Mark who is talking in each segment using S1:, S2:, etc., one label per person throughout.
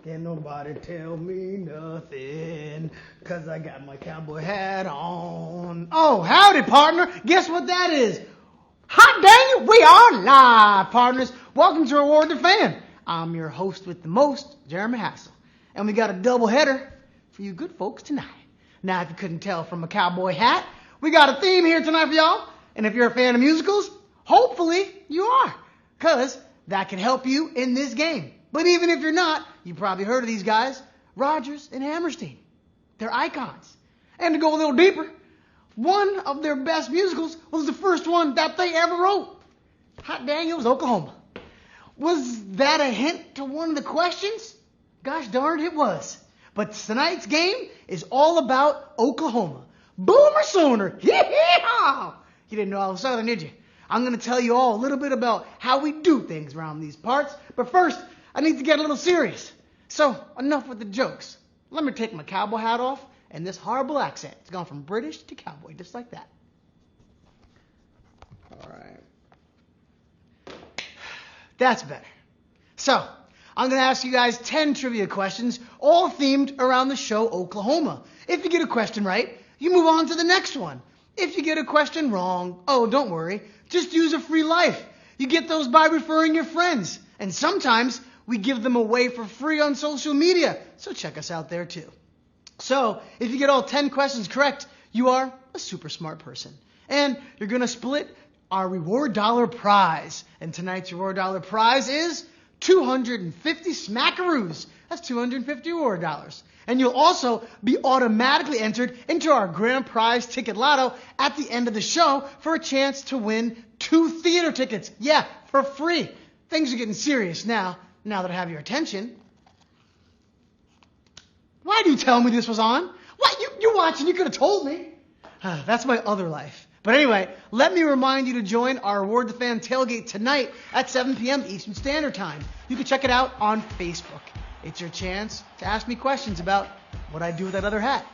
S1: Can't nobody tell me nothing, 'cause I got my cowboy hat on. Oh, howdy, partner. Guess what that is? Hot dang it, we are live, partners. Welcome to Reward the Fan. I'm your host with the most, Jeremy Hassel. And we got a double header for you good folks tonight. Now, if you couldn't tell from a cowboy hat, we got a theme here tonight for y'all. And if you're a fan of musicals, hopefully you are, 'cause that can help you in this game. But even if you're not, you probably heard of these guys, Rodgers and Hammerstein. They're icons. And to go a little deeper, one of their best musicals was the first one that they ever wrote. Hot dang, it was Oklahoma. Was that a hint to one of the questions? Gosh darn it was. But tonight's game is all about Oklahoma. Boomer Sooner. Yee-haw! You didn't know I was Southern, did you? I'm going to tell you all a little bit about how we do things around these parts. But first, I need to get a little serious. So, enough with the jokes. Let me take my cowboy hat off and this horrible accent. It's gone from British to cowboy, just like that. All right. That's better. So, I'm going to ask you guys 10 trivia questions, all themed around the show Oklahoma. If you get a question right, you move on to the next one. If you get a question wrong, oh, don't worry. Just use a free life. You get those by referring your friends. And sometimes we give them away for free on social media. So check us out there too. So if you get all 10 questions correct, you are a super smart person. And you're going to split our reward dollar prize. And tonight's reward dollar prize is 250 smackaroos. That's 250 reward dollars. And you'll also be automatically entered into our grand prize ticket lotto at the end of the show for a chance to win 2 theater tickets. Yeah, for free. Things are getting serious now that I have your attention. Why do you tell me this was on? What? You're watching. You could have told me. That's my other life. But anyway, let me remind you to join our Reward the Fan tailgate tonight at 7 p.m. Eastern Standard Time. You can check it out on Facebook. It's your chance to ask me questions about what I do with that other hat.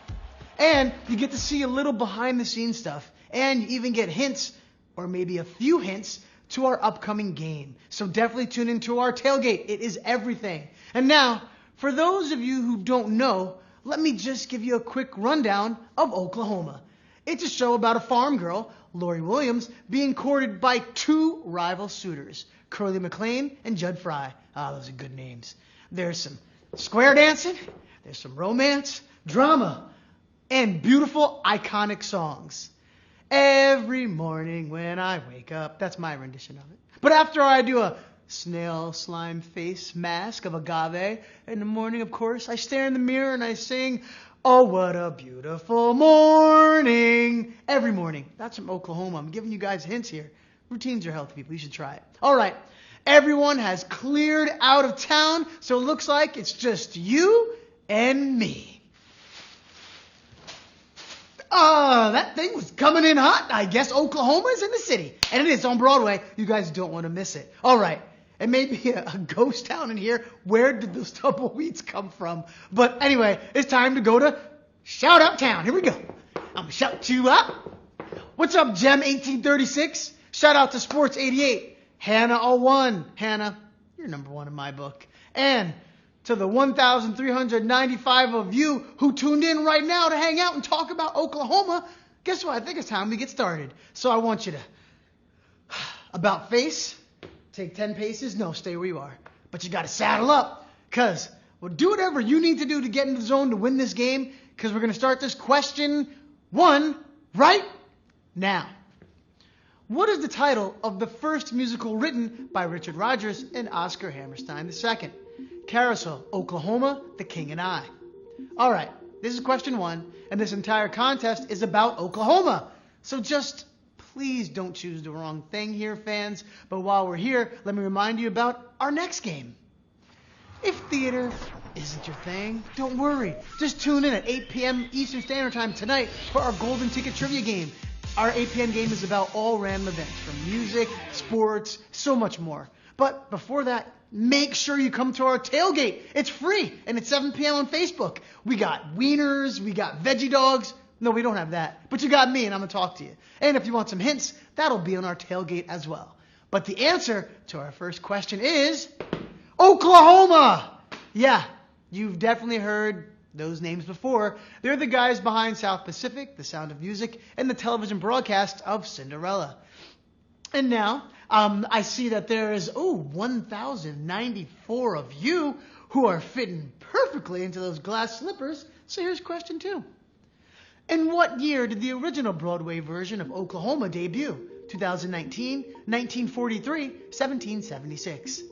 S1: And you get to see a little behind-the-scenes stuff. And you even get hints, or maybe a few hints, to our upcoming game. So definitely tune into our tailgate. It is everything. And now, for those of you who don't know, let me just give you a quick rundown of Oklahoma. It's a show about a farm girl, Lori Williams, being courted by 2 rival suitors, Curly McLean and Judd Fry. Those are good names. There's some square dancing, there's some romance, drama, and beautiful, iconic songs. Every morning when I wake up, that's my rendition of it. But after I do a snail slime face mask of agave, in the morning, of course, I stare in the mirror and I sing, "Oh, what a beautiful morning." Every morning. That's from Oklahoma. I'm giving you guys hints here. Routines are healthy, people. You should try it. All right. Everyone has cleared out of town, so it looks like it's just you and me. That thing was coming in hot. I guess Oklahoma is in the city. And it is on Broadway. You guys don't want to miss it. All right. It may be a ghost town in here. Where did those tumbleweeds come from? But anyway, it's time to go to Shout Out Town. Here we go. I'm going to shout you up. What's up, Gem 1836? Shout out to Sports 88. Hannah 01. Hannah, you're number 1 in my book. And to the 1,395 of you who tuned in right now to hang out and talk about Oklahoma, guess what? I think it's time we get started. So I want you to, about face, take 10 paces. No, stay where you are. But you got to saddle up, because we'll do whatever you need to do to get in the zone to win this game, because we're going to start this question 1 right now. What is the title of the first musical written by Richard Rodgers and Oscar Hammerstein II? Carousel, Oklahoma, The King and I. All right, this is question 1, and this entire contest is about Oklahoma. So just please don't choose the wrong thing here, fans. But while we're here, let me remind you about our next game. If theater isn't your thing, don't worry. Just tune in at 8 p.m. Eastern Standard Time tonight for our Golden Ticket Trivia game. Our 8 p.m. game is about all random events, from music, sports, so much more. But before that, make sure you come to our tailgate. It's free, and it's 7 p.m. on Facebook. We got wieners, we got veggie dogs. No, we don't have that. But you got me, and I'm going to talk to you. And if you want some hints, that'll be on our tailgate as well. But the answer to our first question is Oklahoma. Yeah, You've definitely heard those names before. They're the guys behind South Pacific, The Sound of Music, and the television broadcast of Cinderella. And now, I see that there is, 1,094 of you who are fitting perfectly into those glass slippers. So here's question 2. In what year did the original Broadway version of Oklahoma debut? 2019, 1943, 1776.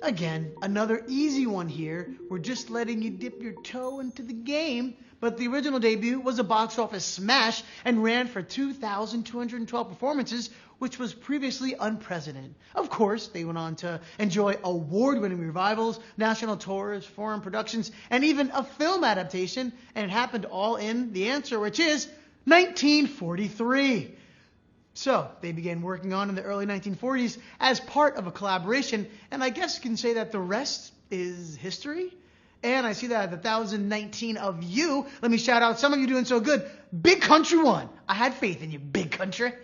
S1: Again, another easy one here. We're just letting you dip your toe into the game. But the original debut was a box office smash and ran for 2,212 performances, which was previously unprecedented. Of course, they went on to enjoy award-winning revivals, national tours, foreign productions, and even a film adaptation. And it happened all in the answer, which is 1943. So they began working on in the early 1940s as part of a collaboration, and I guess you can say that the rest is history. And I see that 1,019 of you, let me shout out some of you doing so good. Big Country won. I had faith in you, Big Country.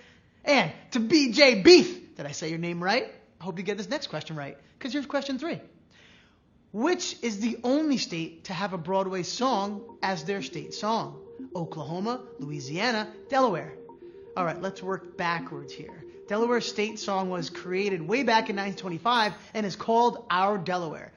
S1: And to BJ Beef, did I say your name right? I hope you get this next question right, because here's question 3. Which is the only state to have a Broadway song as their state song? Oklahoma, Louisiana, Delaware. All right, let's work backwards here. Delaware's state song was created way back in 1925 and is called Our Delaware.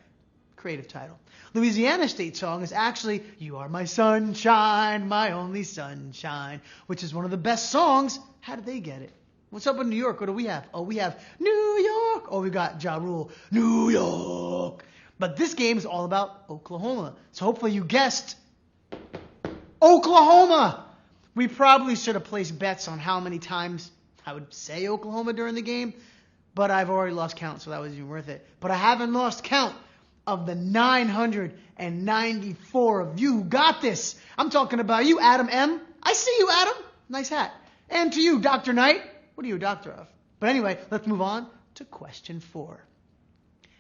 S1: Creative title. Louisiana's state song is actually You Are My Sunshine, My Only Sunshine, which is one of the best songs. How did they get it? What's up in New York? What do we have? Oh, we have New York. Oh, we got Ja Rule, New York. But this game is all about Oklahoma. So hopefully you guessed Oklahoma. We probably should have placed bets on how many times I would say Oklahoma during the game, but I've already lost count, so that wasn't even worth it. But I haven't lost count of the 994 of you who got this. I'm talking about you, Adam M. I see you, Adam. Nice hat. And to you, Dr. Knight. What are you a doctor of? But anyway, let's move on to question 4.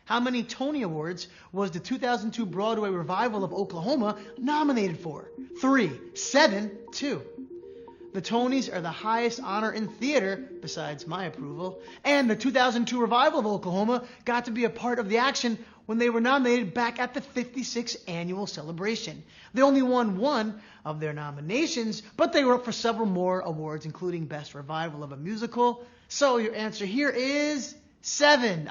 S1: How many Tony Awards was the 2002 Broadway revival of Oklahoma nominated for? 3, 7, 2. The Tonys are the highest honor in theater, besides my approval, and the 2002 revival of Oklahoma got to be a part of the action when they were nominated back at the 56th annual celebration. They only won one of their nominations, but they were up for several more awards, including Best Revival of a Musical. So your answer here is 7.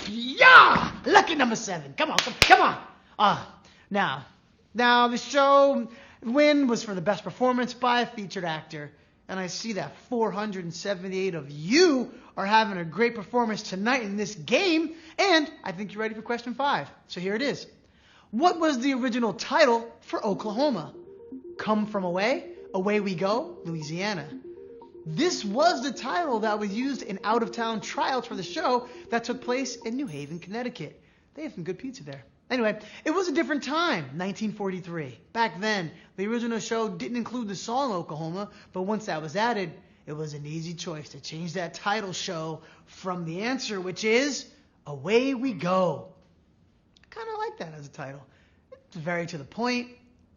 S1: Yeah! Lucky number 7. Come on. Now the show win was for the best performance by a featured actor. And I see that 478 of you are having a great performance tonight in this game. And I think you're ready for question 5. So here it is. What was the original title for Oklahoma? Come From Away, Away We Go, Louisiana. This was the title that was used in out-of-town tryouts for the show that took place in New Haven, Connecticut. They have some good pizza there. Anyway, it was a different time, 1943. Back then, the original show didn't include the song Oklahoma, but once that was added, it was an easy choice to change that title show from the answer, which is Away We Go. I kind of like that as a title. It's very to the point.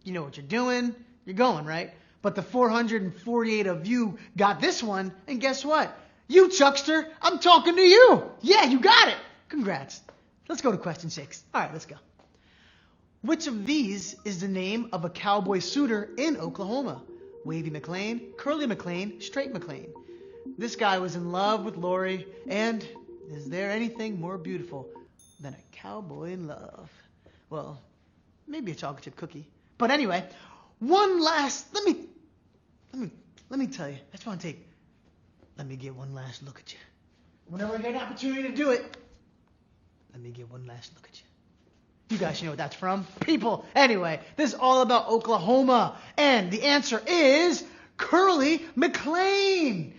S1: You know what you're doing. You're going, right? But the 448 of you got this one, and guess what? You, Chuckster, I'm talking to you. Yeah, you got it. Congrats. Let's go to question 6. All right, let's go. Which of these is the name of a cowboy suitor in Oklahoma? Wavy McLean, Curly McLean, Straight McLean. This guy was in love with Lori, and is there anything more beautiful than a cowboy in love? Well, maybe a chocolate chip cookie. But anyway, one last, let me tell you, I just want to let me get one last look at you. Whenever I get an opportunity to do it, let me get one last look at you. You guys know what that's from. People. Anyway, this is all about Oklahoma. And the answer is Curly McLean.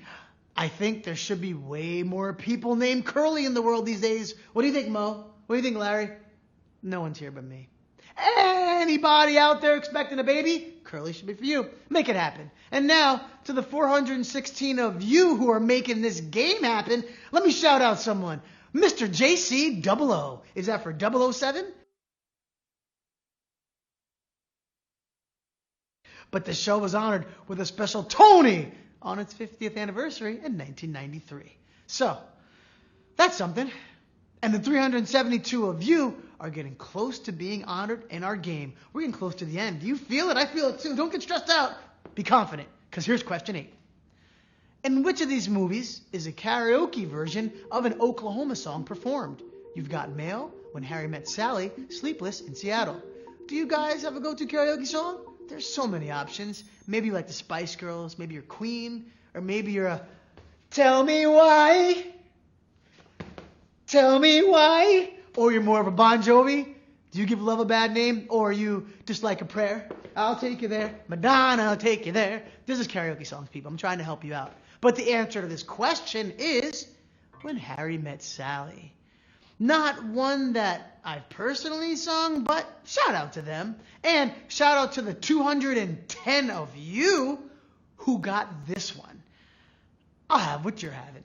S1: I think there should be way more people named Curly in the world these days. What do you think, Mo? What do you think, Larry? No one's here but me. Anybody out there expecting a baby? Curly should be for you. Make it happen. And now, to the 416 of you who are making this game happen, let me shout out someone. Mr. JC00. Is that for 007? But the show was honored with a special Tony on its 50th anniversary in 1993. So, that's something. And the 372 of you are getting close to being honored in our game. We're getting close to the end. Do you feel it? I feel it too. Don't get stressed out. Be confident, because here's question 8. In which of these movies is a karaoke version of an Oklahoma song performed? You've got Mail, When Harry Met Sally, Sleepless in Seattle. Do you guys have a go-to karaoke song? There's so many options. Maybe you like the Spice Girls, maybe you're Queen, or maybe you're a Tell Me Why, Tell Me Why, or you're more of a Bon Jovi. Do you give love a bad name, or are you just like a prayer? I'll take you there, Madonna, I'll take you there. This is karaoke songs, people. I'm trying to help you out. But the answer to this question is When Harry Met Sally. Not one that I've personally sung, but shout out to them. And shout out to the 210 of you who got this one. I'll have what you're having.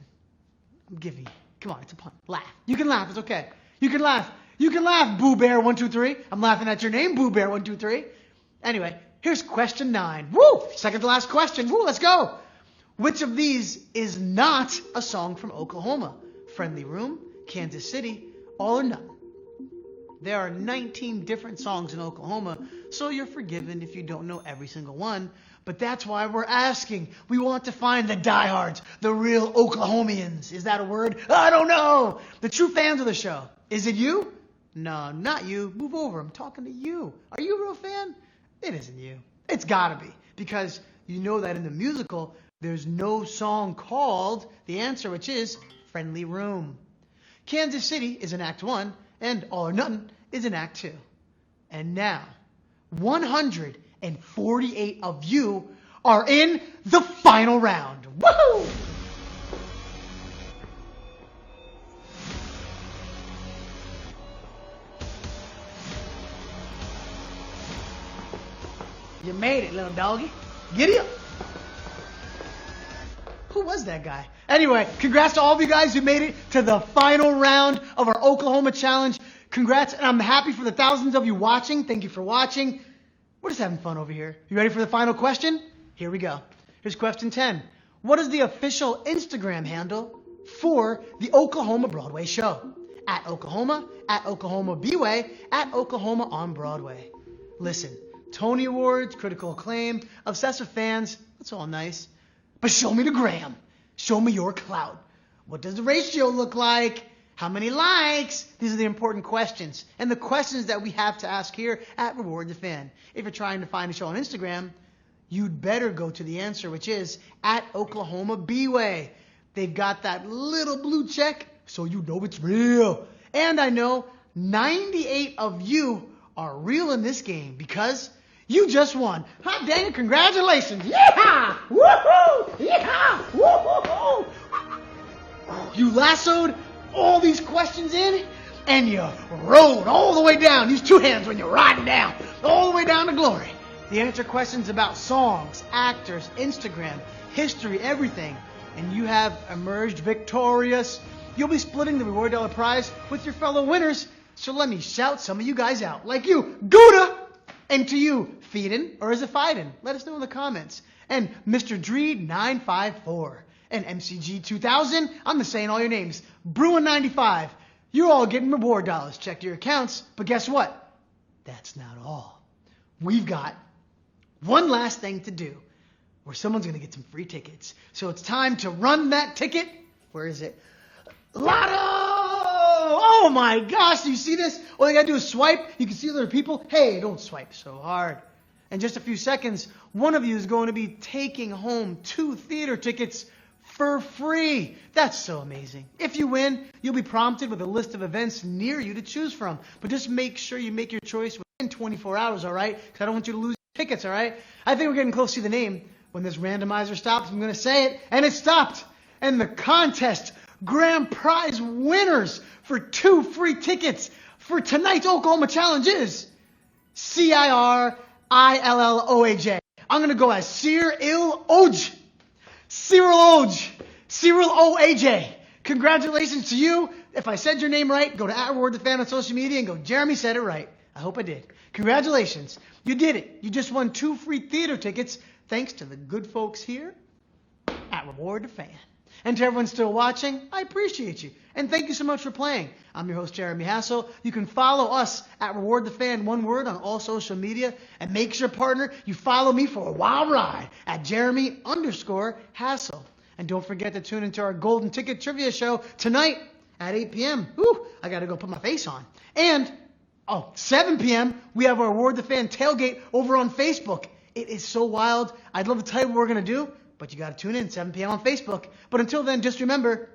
S1: I'm giving you. Come on, it's a pun. Laugh. You can laugh. It's okay. You can laugh. You can laugh, Boo Bear 123. I'm laughing at your name, Boo Bear 123. Anyway, here's question 9. Woo! Second to last question. Woo, let's go. Which of these is not a song from Oklahoma? Friendly Room, Kansas City, All or None. There are 19 different songs in Oklahoma, so you're forgiven if you don't know every single one. But that's why we're asking. We want to find the diehards, the real Oklahomians. Is that a word? I don't know. The true fans of the show. Is it you? No, not you. Move over. I'm talking to you. Are you a real fan? It isn't you. It's gotta be. Because you know that in the musical, there's no song called the answer, which is Friendly Room. Kansas City is in Act 1, and All or Nothing is in Act 2. And now, 148 of you are in the final round. Woohoo! You made it, little doggy. Giddy up. Who was that guy? Anyway, congrats to all of you guys who made it to the final round of our Oklahoma Challenge. Congrats, and I'm happy for the thousands of you watching. Thank you for watching. We're just having fun over here. You ready for the final question? Here we go. Here's question 10. What is the official Instagram handle for the Oklahoma Broadway show? At Oklahoma Bway, at Oklahoma on Broadway. Listen, Tony Awards, critical acclaim, obsessive fans, that's all nice. But show me the gram. Show me your clout. What does the ratio look like? How many likes? These are the important questions. And the questions that we have to ask here at Reward the Fan. If you're trying to find a show on Instagram, you'd better go to the answer, which is at Oklahoma Bway. They've got that little blue check, so you know it's real. And I know 98 of you are real in this game because you just won. Hot dang it, congratulations. Yeehaw! Woohoo! Yeehaw! Woohoo! You lassoed all these questions in, and you rode all the way down. Use two hands when you're riding down, all the way down to glory. You answer questions about songs, actors, Instagram, history, everything, and you have emerged victorious. You'll be splitting the reward dollar prize with your fellow winners, so let me shout some of you guys out. Like you, Gouda! And to you, Feedin' or is it Fiden? Let us know in the comments. And Mr. Dreed 954 and MCG 2000. I'm just saying all your names. Bruin 95. You're all getting reward dollars. Check your accounts. But guess what? That's not all. We've got one last thing to do where someone's going to get some free tickets. So it's time to run that ticket. Where is it? Lotto! Oh my gosh, do you see this? All you gotta do is swipe. You can see other people. Hey, don't swipe so hard. In just a few seconds, one of you is going to be taking home 2 theater tickets for free. That's so amazing. If you win, you'll be prompted with a list of events near you to choose from. But just make sure you make your choice within 24 hours, all right? Because I don't want you to lose your tickets, all right? I think we're getting close to the name. When this randomizer stops, I'm going to say it, and it stopped. And the contest grand prize winners for 2 free tickets for tonight's Oklahoma Challenge is Cirilloj. I'm going to go as Cirilloj. Cyril O.A.J. Congratulations to you. If I said your name right, go to @RewardTheFan on social media and go, Jeremy said it right. I hope I did. Congratulations. You did it. You just won 2 free theater tickets thanks to the good folks here at Reward the Fan. And to everyone still watching, I appreciate you. And thank you so much for playing. I'm your host, Jeremy Hassel. You can follow us at Reward the Fan, one word, on all social media. And make sure, partner, you follow me for a wild ride at Jeremy_Hassel. And don't forget to tune into our Golden Ticket Trivia Show tonight at 8 p.m. Whew, I got to go put my face on. And, 7 p.m., we have our Reward the Fan tailgate over on Facebook. It is so wild. I'd love to tell you what we're going to do, but you got to tune in 7 p.m. on Facebook. But until then, just remember,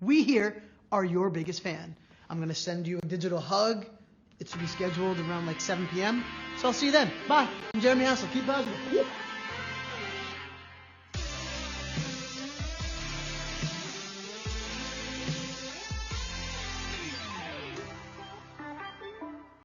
S1: we here are your biggest fan. I'm going to send you a digital hug. It's to be scheduled around 7 p.m. So I'll see you then. Bye. I'm Jeremy Hassel. Keep positive.